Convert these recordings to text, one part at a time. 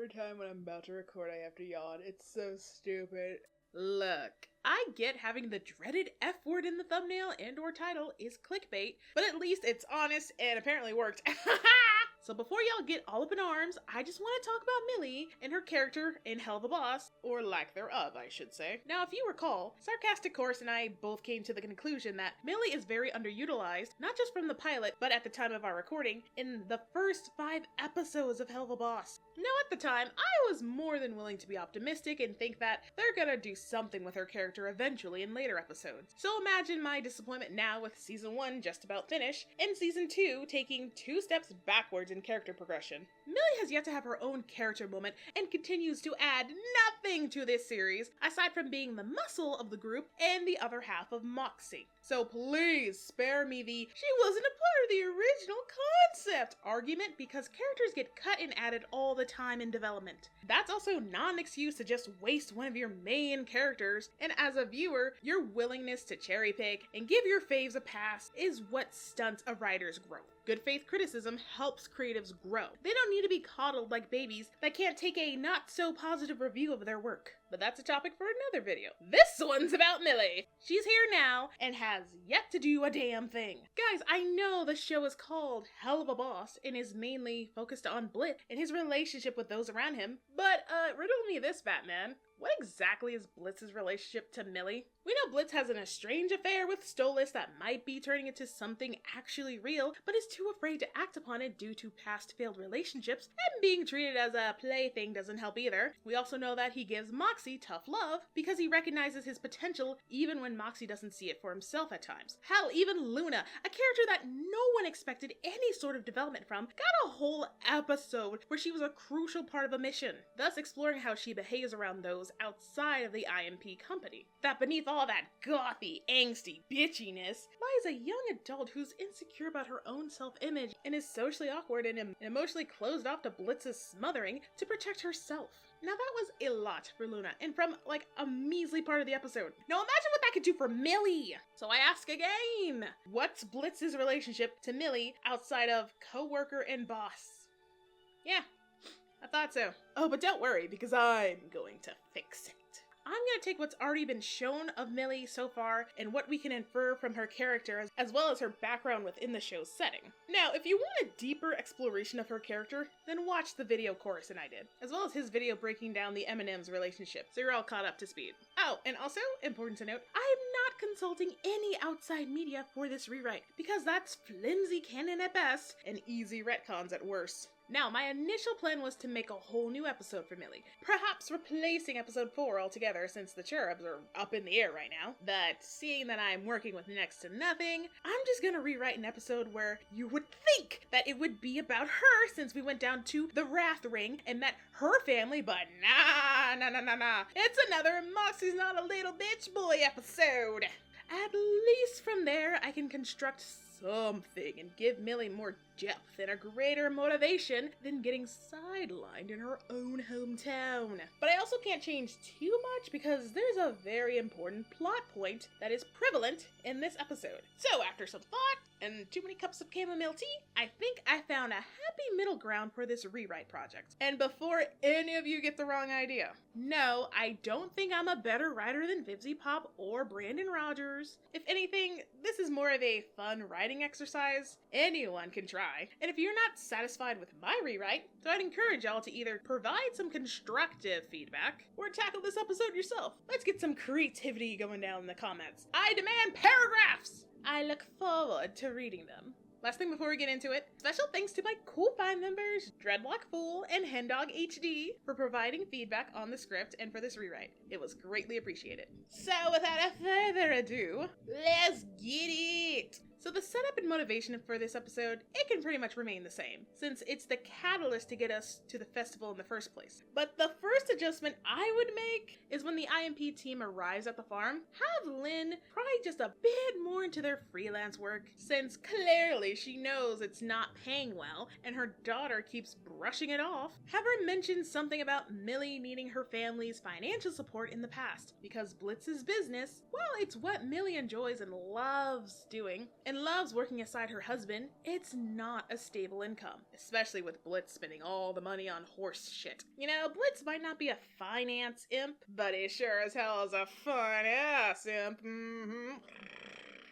Every time when I'm about to record, I have to yawn. It's so stupid. Look, I get having the dreaded F word in the thumbnail and or title is clickbait, but at least it's honest and apparently worked. So before y'all get all up in arms, I just want to talk about Millie and her character in Helluva Boss, or lack thereof, I should say. Now, if you recall, Sarcastic Course and I both came to the conclusion that Millie is very underutilized, not just from the pilot, but at the time of our recording, in the first 5 episodes of Helluva Boss. Now, at the time, I was more than willing to be optimistic and think that they're gonna do something with her character eventually in later episodes. So imagine my disappointment now with season 1 just about finished, and season 2 taking 2 steps backwards in character progression. Millie has yet to have her own character moment and continues to add nothing to this series aside from being the muscle of the group and the other half of Moxxie. So please spare me the "she wasn't a part of the original concept" argument, because characters get cut and added all the time in development. That's also not an excuse to just waste one of your main characters, and as a viewer, your willingness to cherry pick and give your faves a pass is what stunts a writer's growth. Good faith criticism helps creatives grow. They don't need to be coddled like babies that can't take a not so positive review of their work. But that's a topic for another video. This one's about Millie. She's here now and has yet to do a damn thing. Guys, I know the show is called Helluva Boss and is mainly focused on Blitz and his relationship with those around him, but riddle me this, Batman. What exactly is Blitz's relationship to Millie? We know Blitz has an estranged affair with Stolas that might be turning into something actually real, but is too afraid to act upon it due to past failed relationships, and being treated as a plaything doesn't help either. We also know that he gives Moxxie tough love because he recognizes his potential even when Moxxie doesn't see it for himself at times. Hell, even Luna, a character that no one expected any sort of development from, got a whole episode where she was a crucial part of a mission, thus exploring how she behaves around those outside of the IMP company. That beneath all that gothy, angsty bitchiness lies a young adult who's insecure about her own self-image and is socially awkward and emotionally closed off to Blitz's smothering to protect herself. Now that was a lot for Luna, and from like a measly part of the episode. Now imagine what that could do for Millie! So I ask again, what's Blitz's relationship to Millie outside of co-worker and boss? Yeah, I thought so. Oh, but don't worry, because I'm going to fix it. I'm going to take what's already been shown of Millie so far and what we can infer from her character as well as her background within the show's setting. Now, if you want a deeper exploration of her character, then watch the video Coruscant I did, as well as his video breaking down the M&M's relationship, so you're all caught up to speed. Oh, and also, important to note, I'm not consulting any outside media for this rewrite, because that's flimsy canon at best and easy retcons at worst. Now, my initial plan was to make a whole new episode for Millie, perhaps replacing episode 4 altogether since the cherubs are up in the air right now. But seeing that I'm working with next to nothing, I'm just gonna rewrite an episode where you would think that it would be about her since we went down to the Wrath Ring and met her family, but nah. It's another Moxxie's Not a Little Bitch Boy episode. At least from there, I can construct something and give Millie more depth and a greater motivation than getting sidelined in her own hometown. But I also can't change too much because there's a very important plot point that is prevalent in this episode. So after some thought and too many cups of chamomile tea, I think I found a happy middle ground for this rewrite project. And before any of you get the wrong idea, no, I don't think I'm a better writer than vivziepop or Brandon Rogers. If anything, this is more of a fun writing exercise anyone can try. And if you're not satisfied with my rewrite, so I'd encourage y'all to either provide some constructive feedback or tackle this episode yourself. Let's get some creativity going down in the comments. I demand paragraphs! I look forward to reading them. Last thing before we get into it, special thanks to my cool 5 members, Dreadlock Fool and Hendog HD, for providing feedback on the script and for this rewrite. It was greatly appreciated. So without further ado, let's get it! So the setup and motivation for this episode, it can pretty much remain the same, since it's the catalyst to get us to the festival in the first place. But the first adjustment I would make is when the IMP team arrives at the farm, have Lynn pry just a bit more into their freelance work, since clearly she knows it's not paying well and her daughter keeps brushing it off. Have her mention something about Millie needing her family's financial support in the past, because Blitz's business, well, it's what Millie enjoys and loves doing, and loves working aside her husband, it's not a stable income, especially with Blitz spending all the money on horse shit. You know, Blitz might not be a finance imp, but he sure as hell is a fun-ass imp.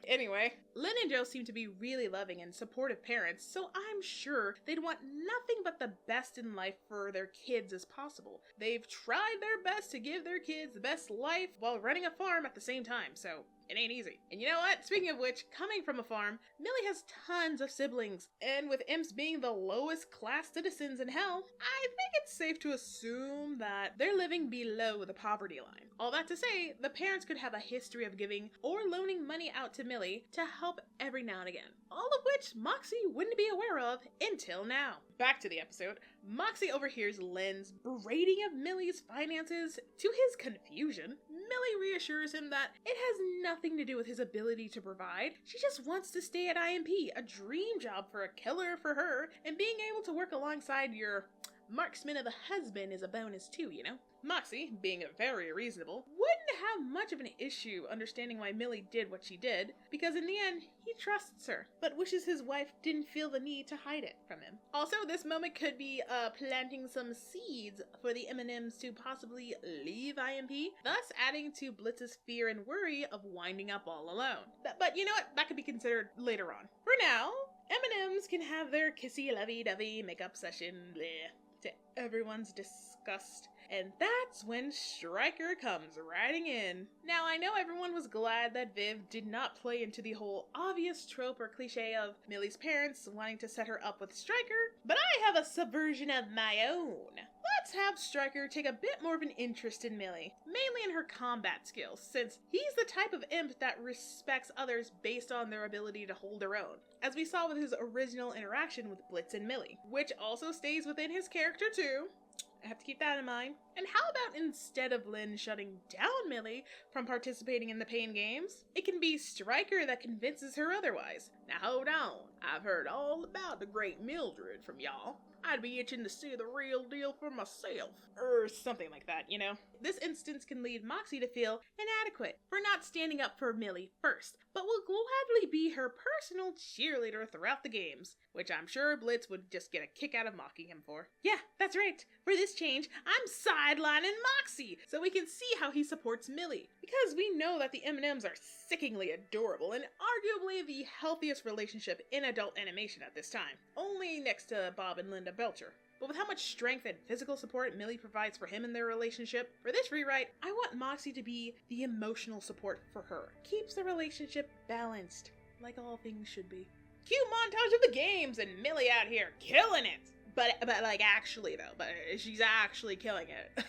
Anyway, Lynn and Joe seem to be really loving and supportive parents, so I'm sure they'd want nothing but the best in life for their kids as possible. They've tried their best to give their kids the best life while running a farm at the same time, so it ain't easy. And you know what? Speaking of which, coming from a farm, Millie has tons of siblings, and with imps being the lowest class citizens in hell, I think it's safe to assume that they're living below the poverty line. All that to say, the parents could have a history of giving or loaning money out to Millie to help every now and again. All of which Moxxie wouldn't be aware of until now. Back to the episode, Moxxie overhears Lynn's berating of Millie's finances. To his confusion, Millie reassures him that it has nothing to do with his ability to provide. She just wants to stay at IMP, a dream job for a killer for her, and being able to work alongside your marksman of a husband is a bonus too, you know? Moxxie, being very reasonable, wouldn't have much of an issue understanding why Millie did what she did, because in the end, he trusts her, but wishes his wife didn't feel the need to hide it from him. Also, this moment could be planting some seeds for the M&Ms to possibly leave IMP, thus adding to Blitz's fear and worry of winding up all alone. But you know what? That could be considered later on. For now, M&Ms can have their kissy lovey-dovey makeup session, bleh, to everyone's disgust. And that's when Stryker comes riding in. Now, I know everyone was glad that Viv did not play into the whole obvious trope or cliche of Millie's parents wanting to set her up with Stryker, but I have a subversion of my own. Let's have Stryker take a bit more of an interest in Millie, mainly in her combat skills, since he's the type of imp that respects others based on their ability to hold their own, as we saw with his original interaction with Blitz and Millie, which also stays within his character too. I have to keep that in mind. And how about instead of Lynn shutting down Millie from participating in the pain games, it can be Stryker that convinces her otherwise. Now hold on, I've heard all about the great Mildred from y'all. I'd be itching to see the real deal for myself. Or something like that, you know? This instance can lead Moxxie to feel inadequate for not standing up for Millie first, but will gladly be her personal cheerleader throughout the games, which I'm sure Blitz would just get a kick out of mocking him for. Yeah, that's right. For this change, I'm sidelining Moxxie, so we can see how he supports Millie. Because we know that the M&Ms are sickingly adorable and arguably the healthiest relationship in adult animation at this time, only next to Bob and Linda Belcher. But with how much strength and physical support Millie provides for him in their relationship, for this rewrite, I want Moxxie to be the emotional support for her. Keeps the relationship balanced, like all things should be. Cue montage of the games and Millie out here killing it! But like actually though, but she's actually killing it.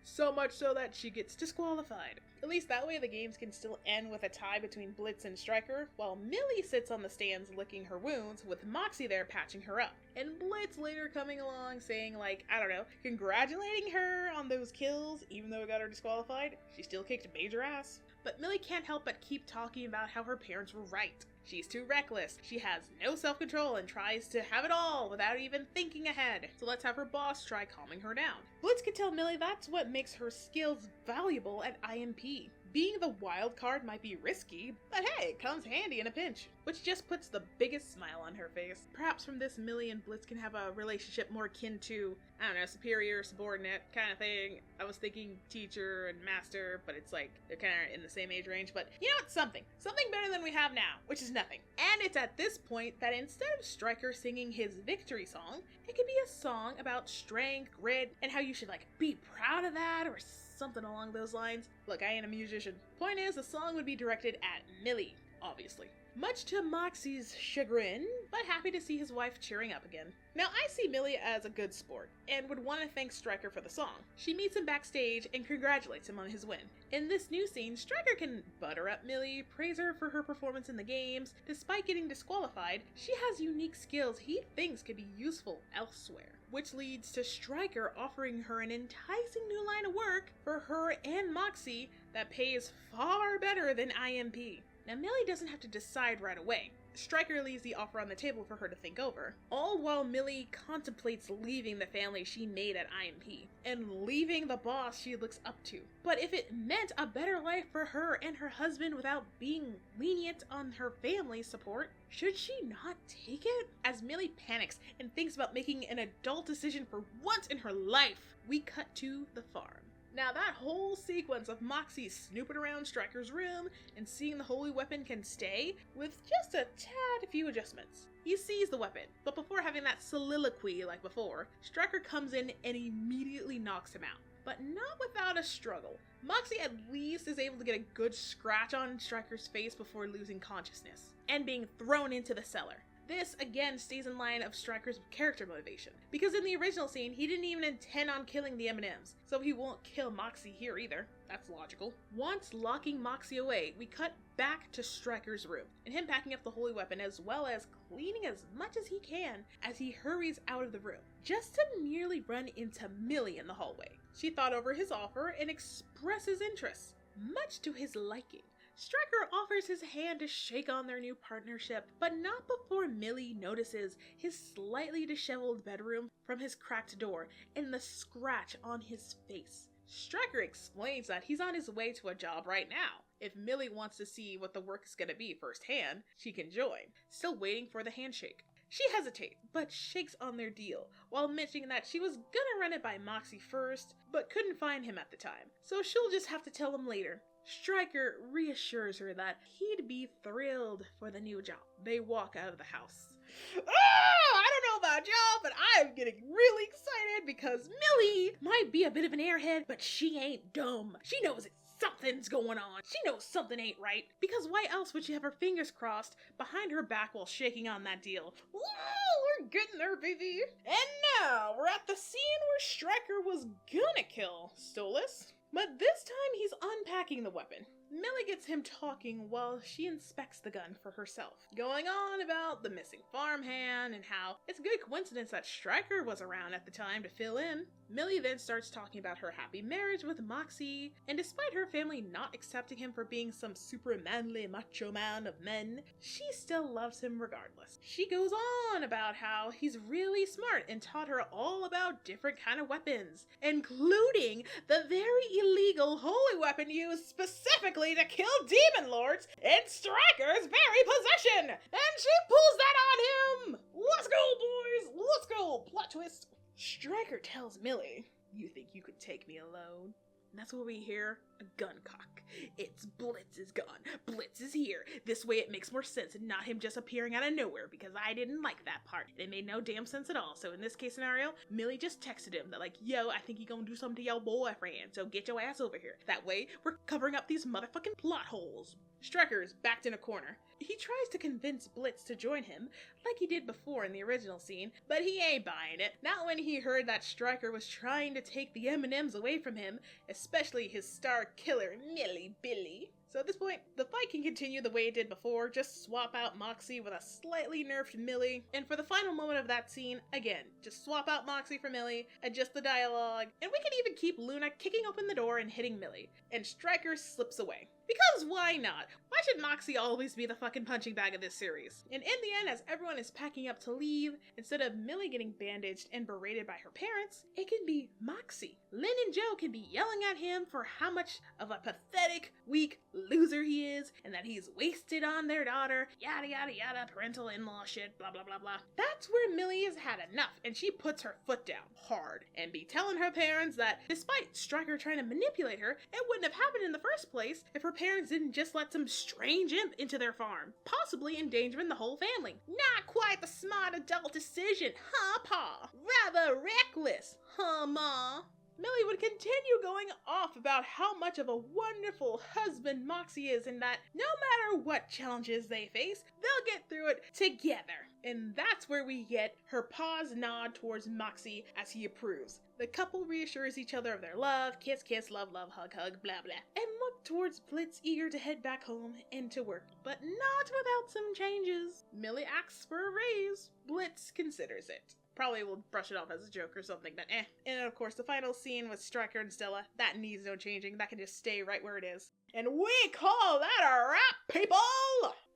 So much so that she gets disqualified. At least that way the games can still end with a tie between Blitz and Stryker, while Millie sits on the stands licking her wounds, with Moxxie there patching her up. And Blitz later coming along saying, like, I don't know, congratulating her on those kills, even though it got her disqualified. She still kicked major ass. But Millie can't help but keep talking about how her parents were right. She's too reckless, she has no self-control, and tries to have it all without even thinking ahead. So let's have her boss try calming her down. Blitz can tell Millie that's what makes her skills valuable at IMP. Being the wild card might be risky, but hey, it comes handy in a pinch. Which just puts the biggest smile on her face. Perhaps from this, Millie and Blitz can have a relationship more akin to, I don't know, superior, subordinate kind of thing. I was thinking teacher and master, but it's like, they're kind of in the same age range. But you know what? Something better than we have now, which is nothing. And it's at this point that instead of Stryker singing his victory song, it could be a song about strength, grit, and how you should like be proud of that or something along those lines. Look, I ain't a musician. Point is, the song would be directed at Millie, obviously. Much to Moxxie's chagrin, but happy to see his wife cheering up again. Now, I see Millie as a good sport, and would want to thank Stryker for the song. She meets him backstage and congratulates him on his win. In this new scene, Stryker can butter up Millie, praise her for her performance in the games. Despite getting disqualified, she has unique skills he thinks could be useful elsewhere, which leads to Stryker offering her an enticing new line of work for her and Moxxie that pays far better than IMP. Now, Millie doesn't have to decide right away. Stryker leaves the offer on the table for her to think over, all while Millie contemplates leaving the family she made at IMP, and leaving the boss she looks up to. But if it meant a better life for her and her husband without being lenient on her family support, should she not take it? As Millie panics and thinks about making an adult decision for once in her life, we cut to the farm. Now that whole sequence of Moxxie snooping around Stryker's room and seeing the holy weapon can stay, with just a tad few adjustments. He sees the weapon, but before having that soliloquy like before, Stryker comes in and immediately knocks him out. But not without a struggle. Moxxie at least is able to get a good scratch on Stryker's face before losing consciousness, and being thrown into the cellar. This, again, stays in line of Stryker's character motivation, because in the original scene, he didn't even intend on killing the M&Ms, so he won't kill Moxxie here either. That's logical. Once locking Moxxie away, we cut back to Stryker's room, and him packing up the holy weapon as well as cleaning as much as he can as he hurries out of the room, just to nearly run into Millie in the hallway. She thought over his offer and expresses interest, much to his liking. Stryker offers his hand to shake on their new partnership, but not before Millie notices his slightly disheveled bedroom from his cracked door and the scratch on his face. Stryker explains that he's on his way to a job right now. If Millie wants to see what the work is gonna be firsthand, she can join, still waiting for the handshake. She hesitates, but shakes on their deal, while mentioning that she was gonna run it by Moxxie first, but couldn't find him at the time, so she'll just have to tell him later. Stryker reassures her that he'd be thrilled for the new job. They walk out of the house. I don't know about y'all, but I'm getting really excited because Millie might be a bit of an airhead, but she ain't dumb. She knows something's going on. She knows something ain't right, because why else would she have her fingers crossed behind her back while shaking on that deal? Ooh, we're getting there, baby. And now we're at the scene where Stryker was gonna kill Stolas. But this time he's unpacking the weapon. Millie gets him talking while she inspects the gun for herself, going on about the missing farmhand and how it's a good coincidence that Stryker was around at the time to fill in. Millie then starts talking about her happy marriage with Moxxie, and despite her family not accepting him for being some super manly macho man of men, she still loves him regardless. She goes on about how he's really smart and taught her all about different kind of weapons, including the very illegal holy weapon used specifically to kill demon lords in Stryker's very possession! And she pulls that on him! Let's go, boys! Let's go! Plot twist! Stryker tells Millie, "You think you could take me alone?" And that's what we hear, a gun cock. It's Blitz's gun. Blitz is here. This way it makes more sense and not him just appearing out of nowhere, because I didn't like that part. It made no damn sense at all. So in this case scenario, Millie just texted him that like, yo, I think he gonna do something to your boyfriend, so get your ass over here. That way, we're covering up these motherfucking plot holes. Stryker's backed in a corner. He tries to convince Blitz to join him, like he did before in the original scene, but he ain't buying it. Not when he heard that Stryker was trying to take the M&Ms away from him, especially his star killer, Millie Billy. So at this point, the fight can continue the way it did before, just swap out Moxxie with a slightly nerfed Millie, and for the final moment of that scene, again, just swap out Moxxie for Millie, adjust the dialogue, and we can even keep Luna kicking open the door and hitting Millie, and Stryker slips away. Because why not? Why should Moxxie always be the fucking punching bag of this series? And in the end, as everyone is packing up to leave, instead of Millie getting bandaged and berated by her parents, it can be Moxxie. Lynn and Joe can be yelling at him for how much of a pathetic, weak loser he is, and that he's wasted on their daughter, yada yada yada, parental in-law shit, blah blah blah blah. That's where Millie has had enough, and she puts her foot down hard, and be telling her parents that despite Stryker trying to manipulate her, it wouldn't have happened in the first place if her parents didn't just let some strange imp into their farm, possibly endangering the whole family. Not quite the smart adult decision, huh, Pa? Rather reckless, huh, Ma? Millie would continue going off about how much of a wonderful husband Moxxie is, and that no matter what challenges they face, they'll get through it together. And that's where we get her pa's nod towards Moxxie as he approves. The couple reassures each other of their love, kiss kiss, love love, hug hug, blah blah, and look towards Blitz eager to head back home and to work, but not without some changes. Millie asks for a raise. Blitz considers it. Probably will brush it off as a joke or something, but eh. And of course, the final scene with Stryker and Stella, that needs no changing. That can just stay right where it is. And we call that a wrap, people!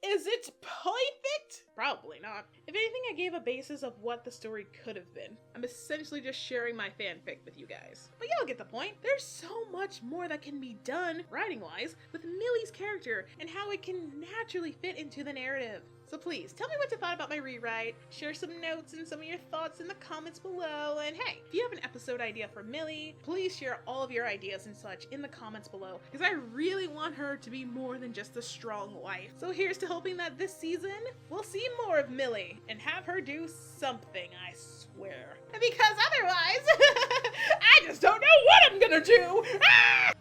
Is it perfect? Probably not. If anything, I gave a basis of what the story could have been. I'm essentially just sharing my fanfic with you guys. But y'all get the point. There's so much more that can be done, writing-wise, with Millie's character and how it can naturally fit into the narrative. So please, tell me what you thought about my rewrite, share some notes and some of your thoughts in the comments below, and hey, if you have an episode idea for Millie, please share all of your ideas and such in the comments below, because I really want her to be more than just a strong wife. So here's to hoping that this season, we'll see more of Millie, and have her do something, I swear. Because otherwise, I just don't know what I'm gonna do! Ah!